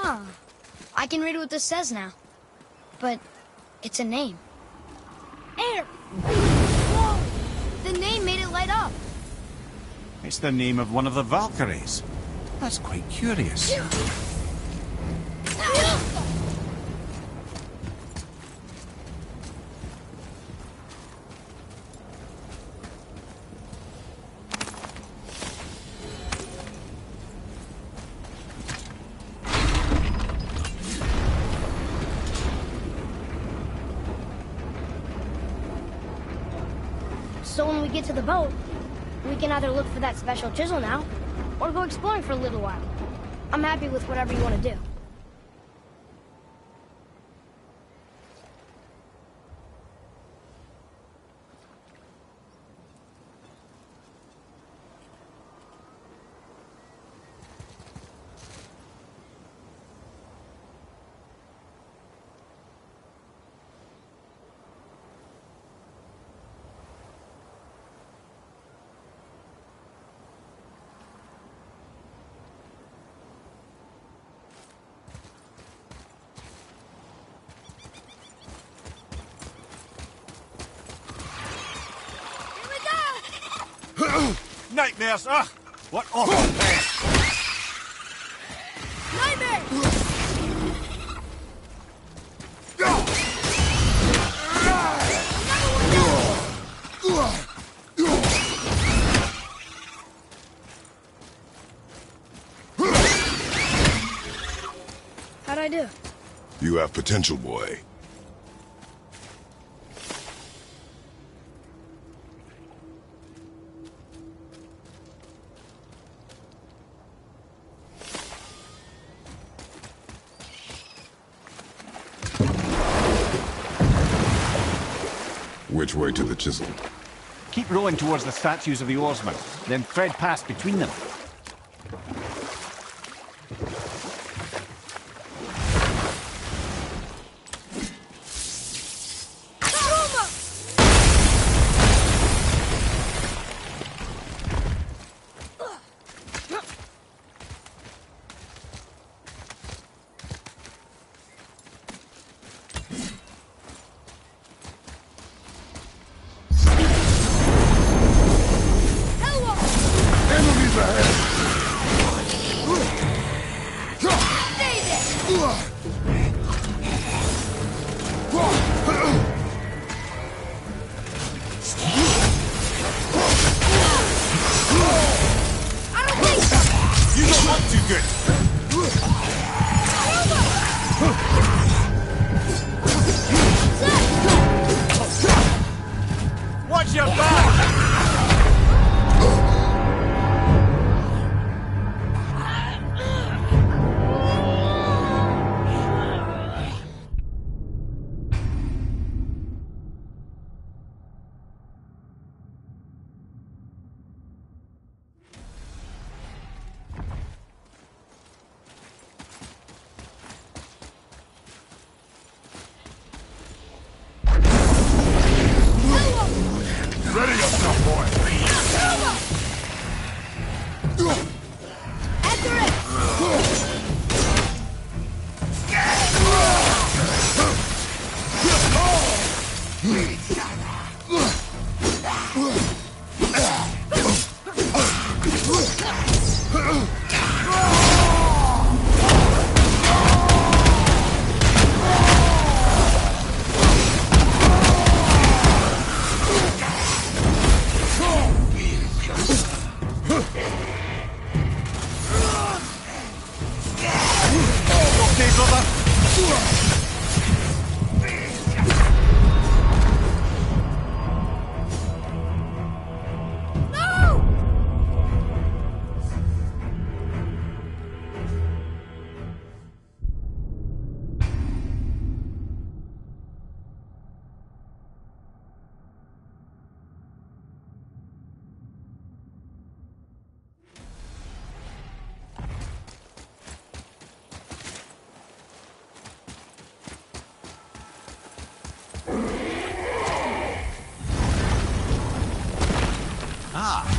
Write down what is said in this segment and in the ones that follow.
Ah, I can read what this says now. But it's a name. Air! Whoa! The name made it light up. It's the name of one of the Valkyries. That's quite curious. So when we get to the boat, we can either look for that special chisel now, or go exploring for a little while. I'm happy with whatever you want to do. Nightmares! Ugh! What awful thing! Nightmare! How'd I do? You have potential, boy. Which way to the chisel? Keep rowing towards the statues of the oarsmen, then thread past between them.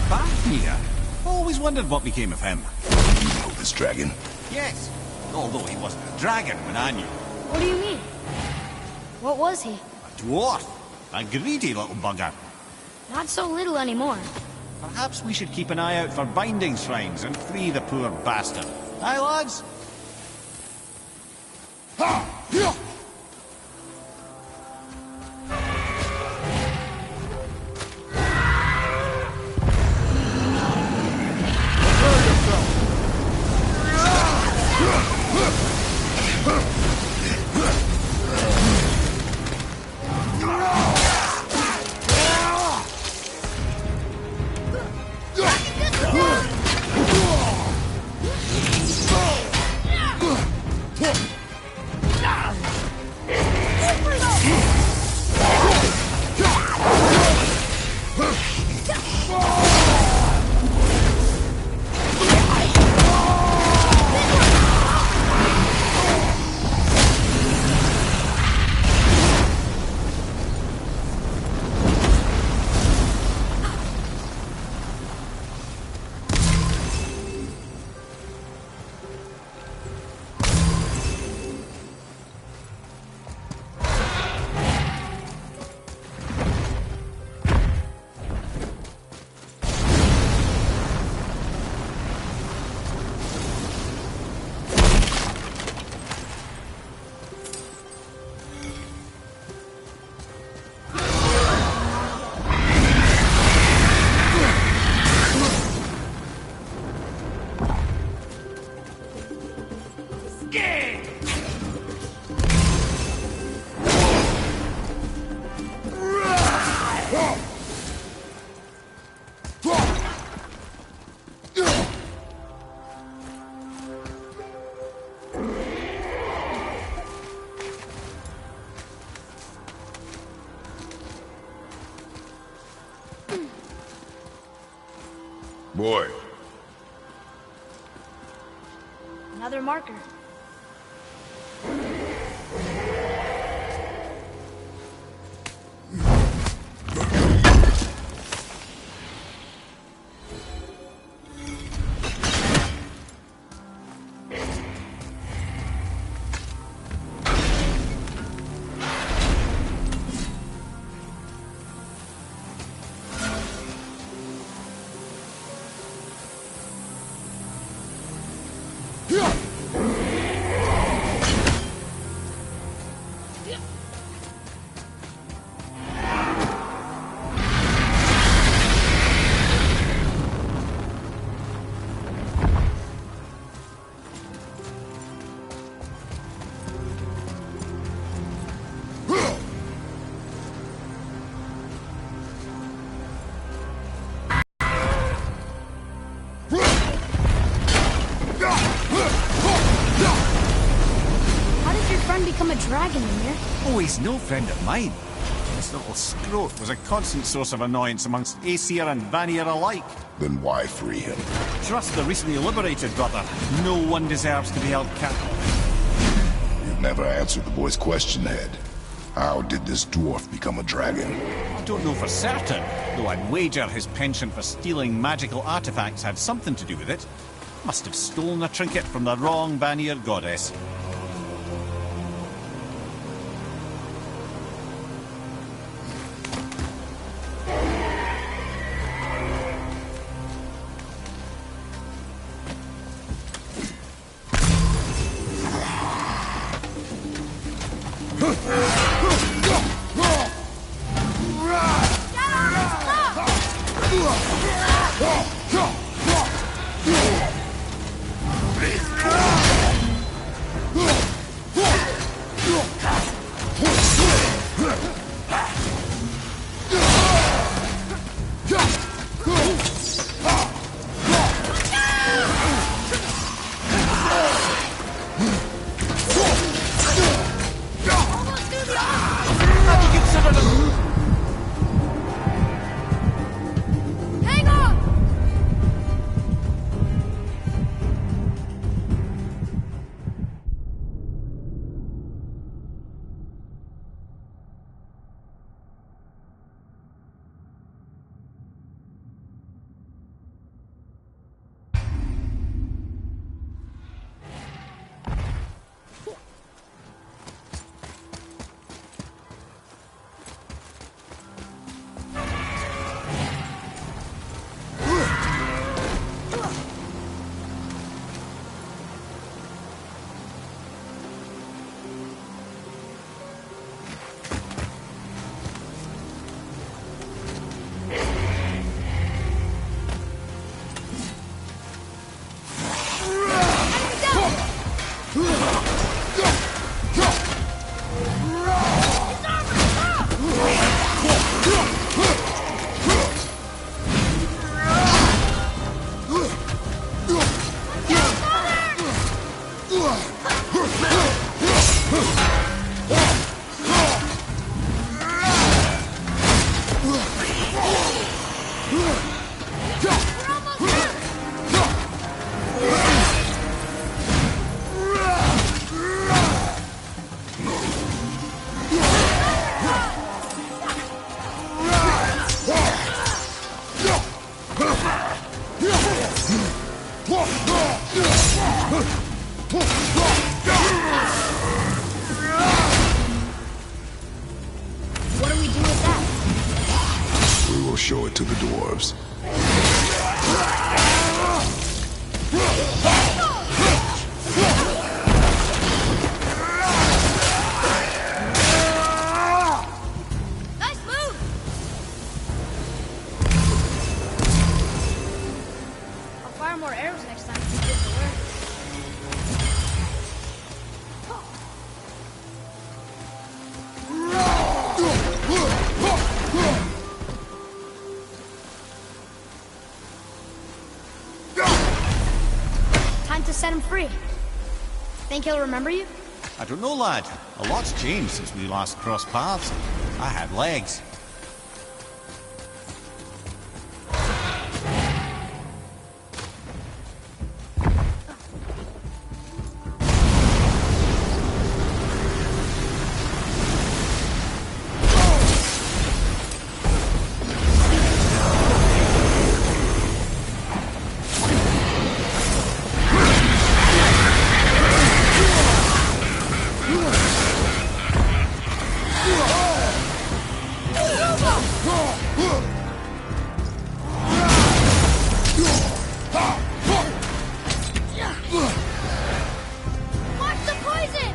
Fafnir. Always wondered what became of him. You know this dragon? Yes. Although he wasn't a dragon when I knew him. What do you mean? What was he? A dwarf. A greedy little bugger. Not so little anymore. Perhaps we should keep an eye out for binding shrines and free the poor bastard. Aye, lads? Boy, Another marker. How did your friend become a dragon, Ymir? Oh, he's no friend of mine. This little scrote was a constant source of annoyance amongst Aesir and Vanir alike. then why free him? Trust the recently liberated, brother. No one deserves to be held captive. You've never answered the boy's question, Head. How did this dwarf become a dragon? I don't know for certain, though I'd wager his penchant for stealing magical artifacts had something to do with it. Must have stolen a trinket from the wrong Vanir goddess. We will show it to the dwarves. Nice move! I'll fire more arrows next time if you get to work. Time to set him free. Think he'll remember you? I don't know, lad. A lot's changed since we last crossed paths. I had legs. Watch the poison!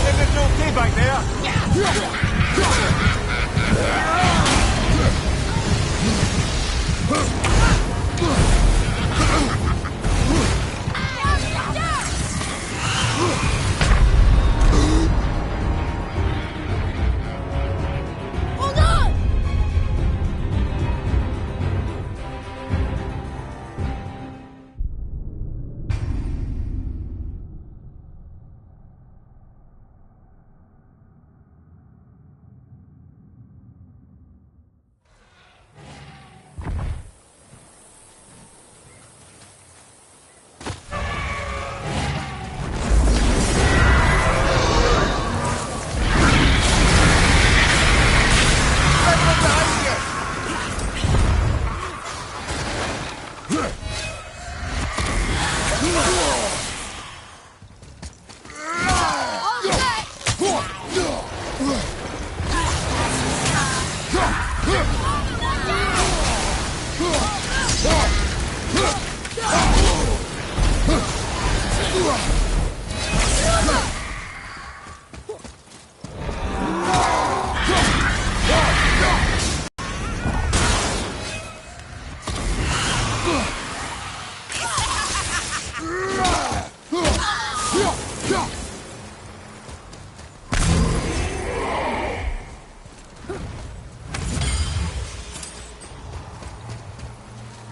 Everything okay back there? Hold on!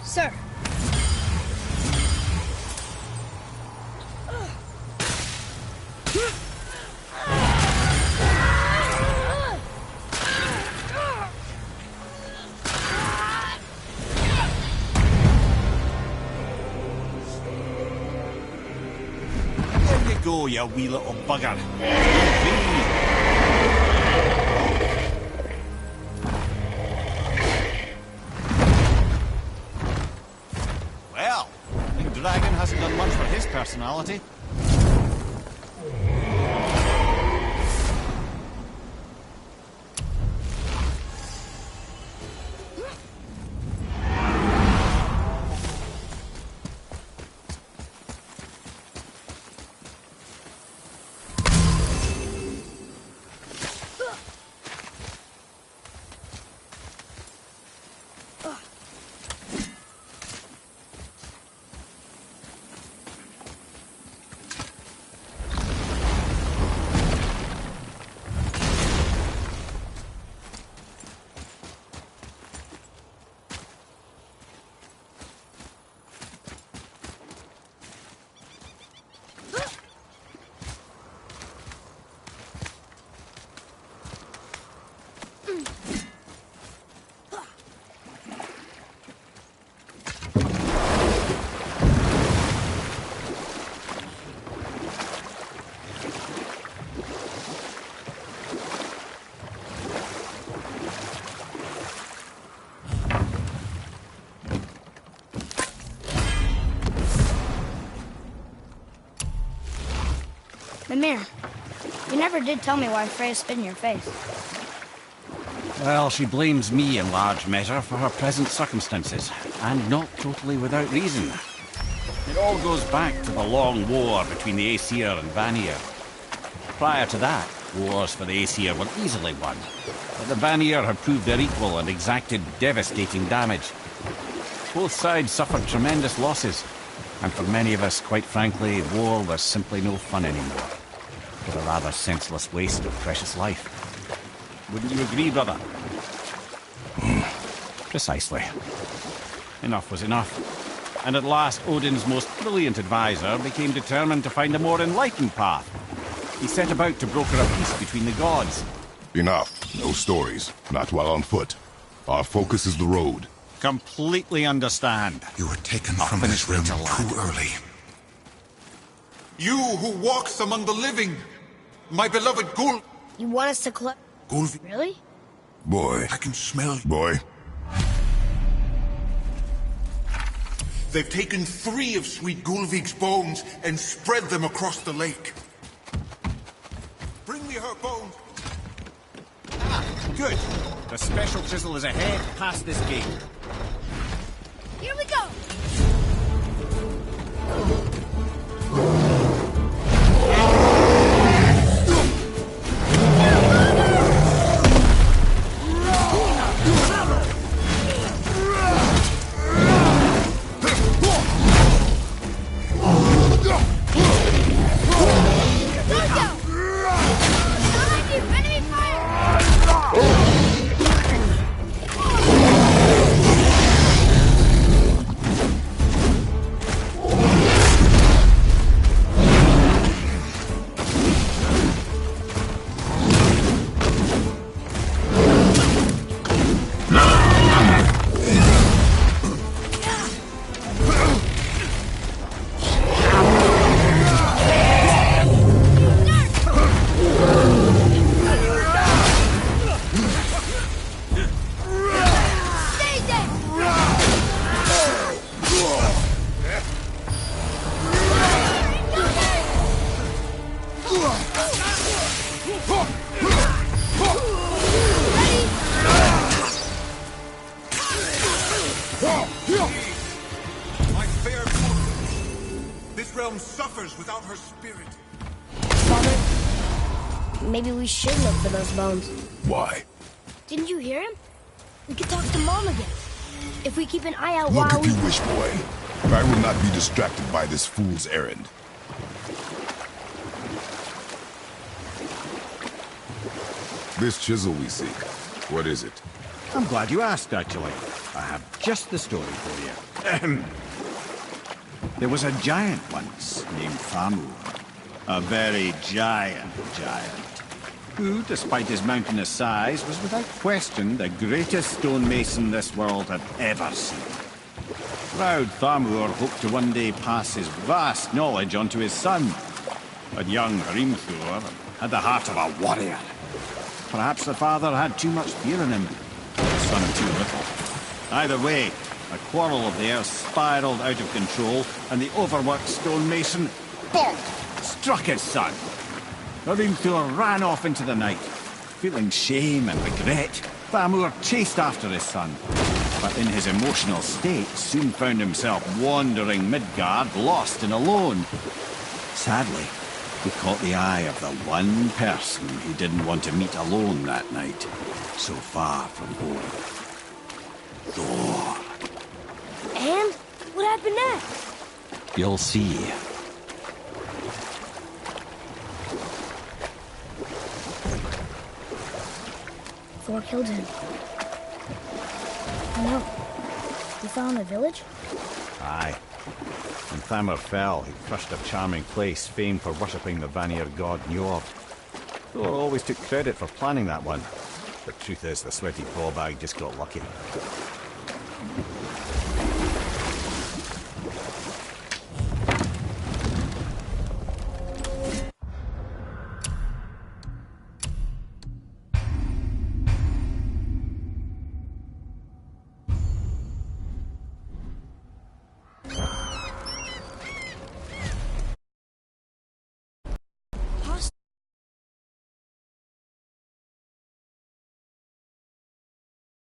Sir. There you go, you wee little bugger. Well, Big Dragon hasn't done much for his personality. Mimir, you never did tell me why Freya spit in your face. Well, she blames me in large measure for her present circumstances, and not totally without reason. It all goes back to the long war between the Aesir and Vanir. Prior to that, wars for the Aesir were easily won, but the Vanir had proved their equal and exacted devastating damage. Both sides suffered tremendous losses, and for many of us, quite frankly, war was simply no fun anymore. It was a rather senseless waste of precious life. Wouldn't you agree, brother? Precisely. Enough was enough. And at last, Odin's most brilliant advisor became determined to find a more enlightened path. He set about to broker a peace between the gods. Enough. No stories. Not while on foot. Our focus is the road. Completely understand. You were taken from this realm too early. You who walks among the living, my beloved Gul... You want us to Gulvi, Really? Boy. I can smell you. Boy. They've taken 3 of sweet Gulvig's bones and spread them across the lake. Bring me her bones. Good. The special chisel is ahead, past this gate. Here we go! My fair Gulvig. This realm suffers without her spirit. Father, maybe we should look for those bones. Why? Didn't you hear him? We could talk to Mom again. If we keep an eye out Look while if you wish, boy. I will not be distracted by this fool's errand. This chisel we seek, what is it? I'm glad you asked, actually. I have just the story for you. Ahem. There was a giant once named Thamur. A very giant, who, despite his mountainous size, was without question the greatest stonemason this world had ever seen. Proud Thamur hoped to one day pass his vast knowledge on to his son. But young Hrimthur had the heart of a warrior. Perhaps the father had too much fear in him, the son too little. Either way, a quarrel of theirs spiraled out of control, and the overworked stonemason, bonk, struck his son. Hrimthur ran off into the night. Feeling shame and regret, Thamur chased after his son, but in his emotional state soon found himself wandering Midgard, lost and alone. Sadly, he caught the eye of the one person he didn't want to meet alone that night, so far from home. Thor. And? What happened next? You'll see. Thor killed him. Oh no. He fell in the village? Aye. When Thamur fell, he crushed a charming place famed for worshipping the Vanir god Njord. Thor always took credit for planning that one. The truth is, the sweaty ballbag just got lucky.